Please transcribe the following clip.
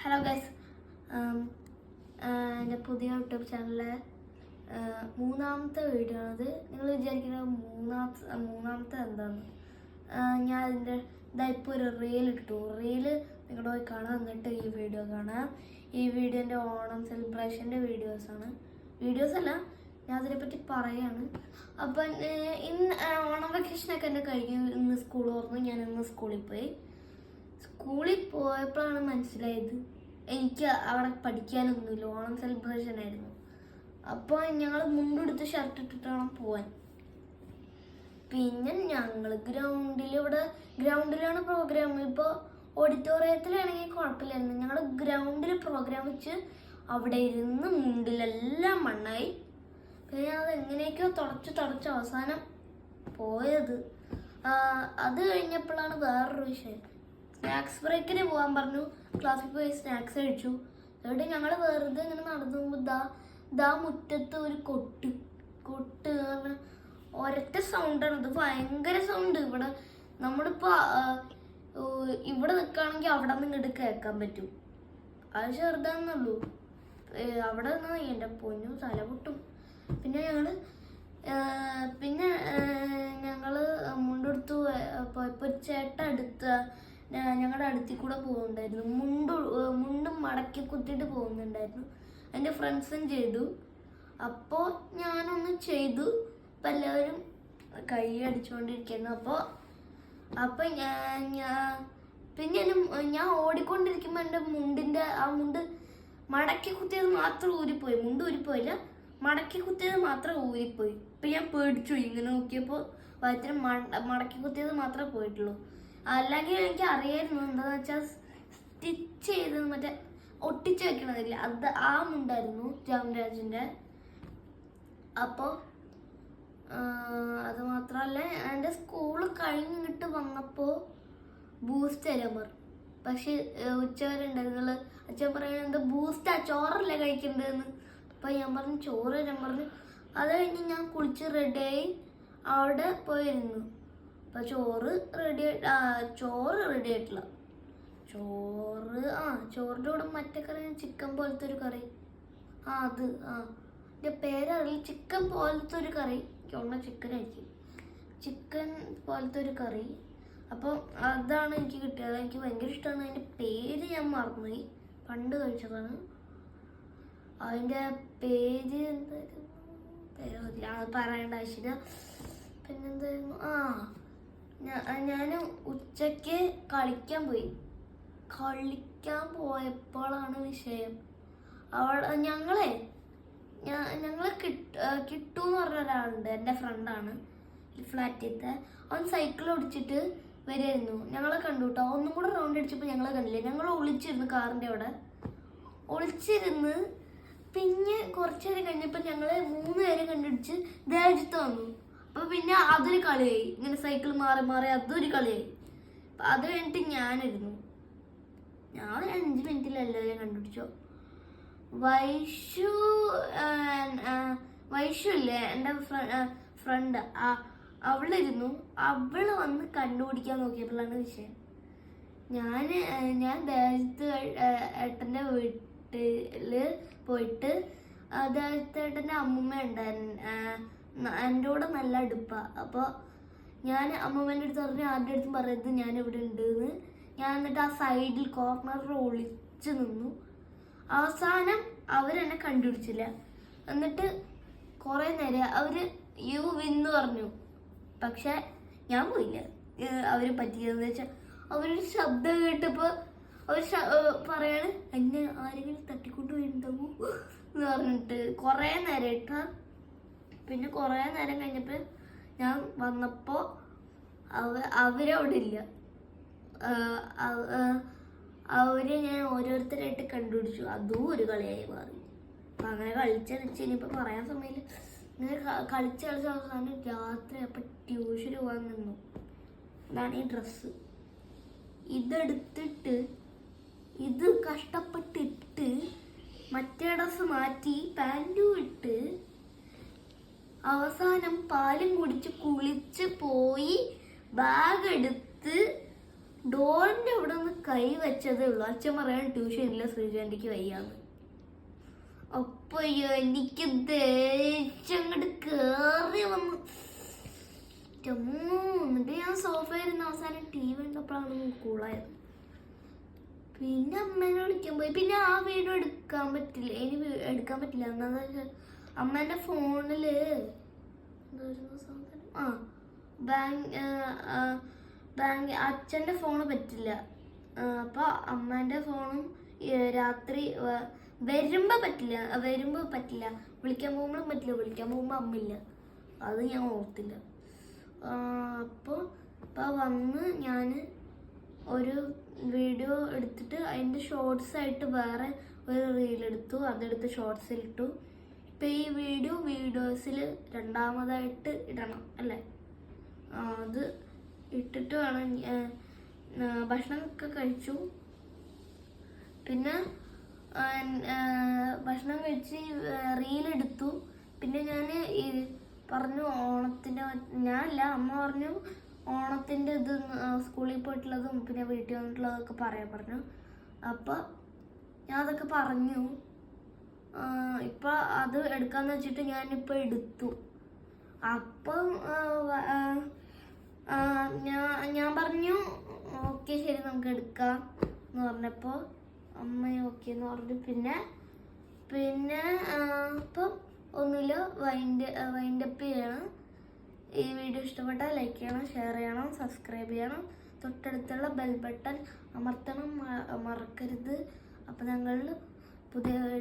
Hello guys, എൻ്റെ പുതിയ YouTube ചാനലിലെ മൂന്നാമത്തെ വീഡിയോ ആണത്. നിങ്ങൾ വിചാരിക്കുന്നത് മൂന്നാമത്തെ എന്താന്ന്? ഞാൻ അതിൻ്റെ ഇപ്പോൾ ഒരു റീൽ ഇട്ടു. റീല് നിങ്ങളുടെ പോയി കാണാൻ, എന്നിട്ട് ഈ വീഡിയോ കാണാം. ഈ വീഡിയോൻ്റെ ഓണം സെലിബ്രേഷൻ്റെ വീഡിയോസ് അല്ല, ഞാൻ അതിനെപ്പറ്റി പറയാണ്. അപ്പം ഇന്ന് ഓണം വെക്കേഷനൊക്കെ എൻ്റെ കഴിഞ്ഞു. ഇന്ന് സ്കൂൾ തുറന്നു. ഞാൻ ഇന്ന് സ്കൂളിൽ പോയപ്പോഴാണ് മനസ്സിലായത് എനിക്ക് അവിടെ പഠിക്കാനൊന്നുമില്ല, ഓണം സെലിബ്രേഷൻ ആയിരുന്നു. അപ്പോൾ ഞങ്ങൾ മുണ്ടെടുത്ത് ഷർട്ട് ഇട്ടിട്ടാണ് പോവാൻ. പിന്നെ ഞങ്ങൾ ഗ്രൗണ്ടിലാണ് പ്രോഗ്രാം. ഇപ്പോൾ ഓഡിറ്റോറിയത്തിലാണെങ്കിൽ കുഴപ്പമില്ലായിരുന്നു. ഞങ്ങൾ ഗ്രൗണ്ടിൽ പ്രോഗ്രാം വെച്ച് അവിടെ ഇരുന്ന് മുണ്ടിലെല്ലാം മണ്ണായി. പിന്നെ അത് എങ്ങനെയൊക്കെയോ തുടച്ച് അവസാനം പോയത്. അത് കഴിഞ്ഞപ്പോഴാണ് വേറൊരു വിഷയം. സ്നാക്സ് ബ്രേക്കിന് പോകാൻ പറഞ്ഞു. ക്ലാസ്സിൽ പോയി സ്നാക്സ് കഴിച്ചു. എന്നിട്ട് ഞങ്ങൾ വെറുതെ ഇങ്ങനെ നടന്നു പോകുമ്പോൾ മുറ്റത്ത് ഒരു കൊട്ട് പറഞ്ഞാൽ ഒരൊറ്റ സൗണ്ടാണ്. ഇത് ഭയങ്കര സൗണ്ട്. നമ്മളിപ്പോൾ ഇവിടെ നിൽക്കുകയാണെങ്കിൽ അവിടെ നിന്ന് ഇങ്ങോട്ട് കേൾക്കാൻ പറ്റും. അത് ചെറുതാണെന്നുള്ളൂ. അവിടെ നിന്ന് എൻ്റെ പൊന്നു തല പൊട്ടും. പിന്നെ ഞങ്ങൾ മുണ്ടെടുത്ത് പോയപ്പോൾ ചേട്ടൻ ഞങ്ങളുടെ അടുത്തിൽ കൂടെ പോകുന്നുണ്ടായിരുന്നു. മുണ്ടും മടക്കി കുത്തിയിട്ട് പോകുന്നുണ്ടായിരുന്നു. എൻ്റെ ഫ്രണ്ട്സും ചെയ്തു. അപ്പോൾ ഞാനൊന്ന് ചെയ്തു. അപ്പം എല്ലാവരും കൈ അടിച്ചുകൊണ്ടിരിക്കുന്നു. അപ്പോൾ ഞാൻ ഓടിക്കൊണ്ടിരിക്കുമ്പോൾ എൻ്റെ മുണ്ട് മടക്കി കുത്തിയത് മാത്രം ഊരിപ്പോയി. മുണ്ട് ഊരിപ്പോയില്ല, മടക്കി കുത്തിയത് മാത്രം ഊരിപ്പോയി. ഇപ്പം ഞാൻ പേടിച്ചു. ഇങ്ങനെ നോക്കിയപ്പോൾ വയറ്റിന് മടക്കി കുത്തിയത് മാത്രമേ പോയിട്ടുള്ളൂ. അല്ലെങ്കിൽ എനിക്ക് അറിയായിരുന്നു എന്താണെന്ന് വെച്ചാൽ സ്റ്റിച്ച് ചെയ്ത് മറ്റേ ഒട്ടിച്ച് വെക്കണതില്ല, അത് ആ മുണ്ടായിരുന്നു ജാംരാജിൻ്റെ. അപ്പോൾ അത് മാത്രമല്ല, എൻ്റെ സ്കൂൾ കഴിഞ്ഞിട്ട് വന്നപ്പോൾ ബൂസ്റ്റ് തരാൻ പറഞ്ഞു. പക്ഷെ ഉച്ചവരെ ഉണ്ടായിരുന്നു. അച്ഛൻ പറയുന്നത് എന്താ ബൂസ്റ്റാ, ചോറല്ലേ കഴിക്കേണ്ടതെന്ന്. അപ്പം ഞാൻ പറഞ്ഞു ചോറ് തരാൻ പറഞ്ഞു. അത് കഴിഞ്ഞ് ഞാൻ കുളിച്ച് റെഡിയായി അവിടെ പോയിരുന്നു. അപ്പം ചോറ് റെഡി ആയിട്ടില്ല. ചോറിൻ്റെ കൂടെ മറ്റേ കറി, ചിക്കൻ പോലത്തെ ഒരു കറി. എൻ്റെ പേരറിയില്ല. ചിക്കൻ പോലത്തെ ഒരു കറി. എനിക്ക് ചിക്കൻ ആയിരിക്കും. ചിക്കൻ പോലത്തെ ഒരു കറി. അപ്പം അതാണ് എനിക്ക് കിട്ടിയത്. എനിക്ക് ഭയങ്കര ഇഷ്ടമാണ്. അതിൻ്റെ പേര് ഞാൻ മറന്നുപോയി. പണ്ട് കഴിച്ചതാണ്. അതിൻ്റെ പേര് എന്തായിരുന്നു? പേരറിയില്ല. അത് പറയേണ്ട ആവശ്യമില്ല. പിന്നെന്തായിരുന്നു? ഞാൻ ഉച്ചയ്ക്ക് കളിക്കാൻ പോയപ്പോഴാണ് വിഷയം. ഞങ്ങള് കിട്ടു എന്ന് പറഞ്ഞ ഒരാളുണ്ട്, എൻ്റെ ഫ്രണ്ടാണ്, ഫ്ലാറ്റിലത്തെ. അവൻ സൈക്കിൾ ഓടിച്ചിട്ട് വരുമായിരുന്നു. ഞങ്ങളെ കണ്ടു കേട്ടോ. ഒന്നും കൂടെ റൗണ്ട് അടിച്ചപ്പോൾ ഞങ്ങളെ കണ്ടില്ല. ഞങ്ങൾ ഒളിച്ചിരുന്നു, കാറിൻ്റെ അവിടെ ഒളിച്ചിരുന്ന്. പിന്നെ കുറച്ചു നേരം കഴിഞ്ഞപ്പോൾ ഞങ്ങൾ 3 പേരെ കണ്ടുപിടിച്ച് ദേഹത്ത് വന്നു. അപ്പോൾ പിന്നെ അതൊരു കളിയായി. ഇങ്ങനെ സൈക്കിൾ മാറി അതൊരു കളിയായി. അത് കഴിഞ്ഞിട്ട് ഞാനിരുന്നു. ഞാൻ 5 മിനിറ്റിൽ എല്ലാവരെയും കണ്ടുപിടിച്ചോ. വൈഷു ഇല്ലേ, എൻ്റെ ഫ്രണ്ട്, അവളിരുന്നു. അവള് വന്ന് കണ്ടുപിടിക്കാൻ നോക്കിയപ്പോഴാണ് വിഷയം. ഞാൻ ദേഹത്ത് ഏട്ടൻ്റെ വീട്ടിൽ പോയിട്ട്, ദേഹത്തേട്ടൻ്റെ അമ്മൂമ്മ ഉണ്ടായിരുന്നു. എൻ്റെ കൂടെ നല്ല അടുപ്പാണ്. അപ്പോൾ ഞാൻ അമ്മൂമ്മേൻ്റെ അടുത്ത് പറഞ്ഞു, ആരുടെ അടുത്തും പറയരുത് ഞാൻ ഇവിടെ ഉണ്ടെന്ന്. ഞാൻ എന്നിട്ട് ആ സൈഡിൽ കോർണറിൽ ഒളിച്ച് നിന്നു. അവസാനം അവരെന്നെ കണ്ടുപിടിച്ചില്ല. എന്നിട്ട് കുറേ നേരം അവർ യു വിന്ന് പറഞ്ഞു. പക്ഷെ ഞാൻ പോയില്ല. അവർ പറ്റിയതെന്ന് വെച്ചാൽ അവരൊരു ശബ്ദം കേട്ടപ്പോൾ അവർ പറയാണ് എന്നെ ആരെങ്കിലും തട്ടിക്കൊണ്ട് പോയിട്ടുണ്ടാവൂ എന്ന് പറഞ്ഞിട്ട് കുറേ നേരം ഇട്ടാ. പിന്നെ കുറേ നേരം കഴിഞ്ഞപ്പോൾ ഞാൻ വന്നപ്പോൾ അവരവിടെ ഇല്ല. ഞാൻ ഓരോരുത്തരായിട്ട് കണ്ടുപിടിച്ചു. അതും ഒരു കളിയായി മാറി. അപ്പം അങ്ങനെ കളിച്ച് ഇനിയിപ്പോൾ പറയാൻ സമയമില്ല. ഇങ്ങനെ കളിച്ച് അവസാനം രാത്രി അപ്പം ട്യൂഷന് പോകാൻ നിന്നു. ഇതാണ് ഈ ഡ്രസ്സ്. ഇതെടുത്തിട്ട് ഇത് കഷ്ടപ്പെട്ടിട്ട് മറ്റേ ഡ്രസ്സ് മാറ്റി പാൻറ്റും ഇട്ട് അവസാനം പാലും കുടിച്ച് കുളിച്ച് പോയി ബാഗ് എടുത്ത് ഡോറിന്റെ അവിടെ ഒന്ന് കൈ വെച്ചതേ ഉള്ളൂ. അച്ഛൻ പറയാൻ ട്യൂഷൻ ഇല്ല, ശ്രീജാന്റിക്ക് വയ്യാന്ന്. അപ്പൊ എനിക്ക് ദേഷ്യങ്ങോട്ട് കേറി വന്നു. എന്നിട്ട് ഞാൻ സോഫയിരുന്ന അവസാനം ടി വി കണ്ടപ്പോഴാണ് കൂളായത്. പിന്നെ അമ്മേനെ വിളിക്കാൻ പോയി. പിന്നെ ആ വീഡിയോ എടുക്കാൻ പറ്റില്ല, എടുക്കാൻ പറ്റില്ല. എന്താ അമ്മേന്റെ ഫോണില് ബാങ്ക് അച്ഛൻ്റെ ഫോണ് പറ്റില്ല. അപ്പോൾ അമ്മേൻ്റെ ഫോണും രാത്രി വരുമ്പോൾ പറ്റില്ല, വിളിക്കാൻ പോകുമ്പോഴും പറ്റില്ല, വിളിക്കാൻ പോകുമ്പോൾ അമ്മയില്ല. അത് ഞാൻ ഓർത്തില്ല. അപ്പോൾ വന്ന് ഞാൻ ഒരു വീഡിയോ എടുത്തിട്ട് അതിൻ്റെ ഷോർട്സ് ആയിട്ട് വേറെ ഒരു റീലെടുത്തു, അതെടുത്ത് ഷോർട്സിലിട്ടു. ഇപ്പം ഈ വീഡിയോസിൽ രണ്ടാമതായിട്ട് ഇടണം അല്ലേ? അത് ഇട്ടിട്ട് വേണം. ഭക്ഷണമൊക്കെ കഴിച്ചു. പിന്നെ ഭക്ഷണം കഴിച്ച് റീലെടുത്തു. പിന്നെ ഞാൻ പറഞ്ഞു ഓണത്തിൻ്റെ, ഞാനല്ല അമ്മ പറഞ്ഞു ഓണത്തിൻ്റെ ഇത് സ്കൂളിൽ പോയിട്ടുള്ളതും പിന്നെ വീട്ടിൽ വന്നിട്ടുള്ളതൊക്കെ പറഞ്ഞു. അപ്പം ഞാൻ അതൊക്കെ പറഞ്ഞു. ഇപ്പം അത് എടുക്കാന്ന് വെച്ചിട്ട് ഞാനിപ്പോൾ എടുത്തു. അപ്പം ഞാൻ പറഞ്ഞു ഓക്കെ ശരി നമുക്ക് എടുക്കാം എന്ന് പറഞ്ഞപ്പോൾ അമ്മ ഓക്കെ എന്ന് പറഞ്ഞു. പിന്നെ ഇപ്പം ഒന്നുമില്ല, വൈൻഡപ്പ് ചെയ്യണം. ഈ വീഡിയോ ഇഷ്ടപ്പെട്ടാൽ ലൈക്ക് ചെയ്യണം, ഷെയർ ചെയ്യണം, സബ്സ്ക്രൈബ് ചെയ്യണം, തൊട്ടടുത്തുള്ള ബെൽ ബട്ടൺ അമർത്തണം മറക്കരുത്. അപ്പം ഞങ്ങൾ പുതിയ